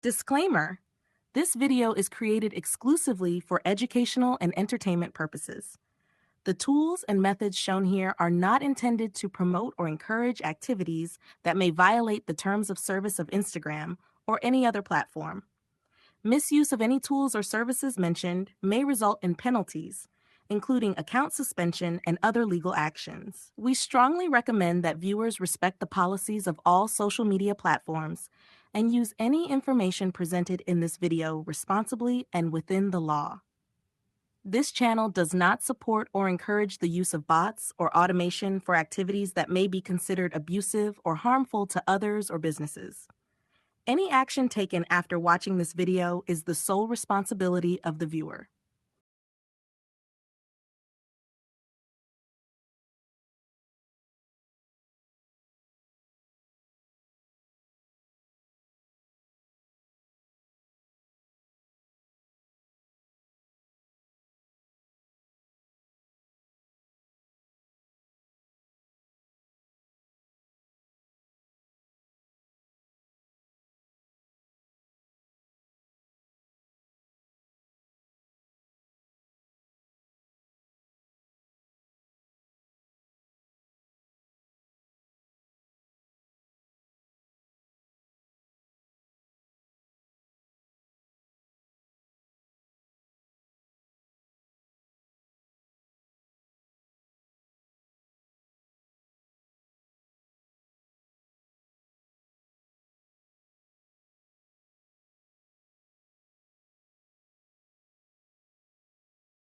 Disclaimer: this video is created exclusively for educational and entertainment purposes. The tools and methods shown here are not intended to promote or encourage activities that may violate the terms of service of Instagram or any other platform. Misuse of any tools or services mentioned may result in penalties, including account suspension and other legal actions. We strongly recommend that viewers respect the policies of all social media platforms and use any information presented in this video responsibly and within the law. This channel does not support or encourage the use of bots or automation for activities that may be considered abusive or harmful to others or businesses. Any action taken after watching this video is the sole responsibility of the viewer.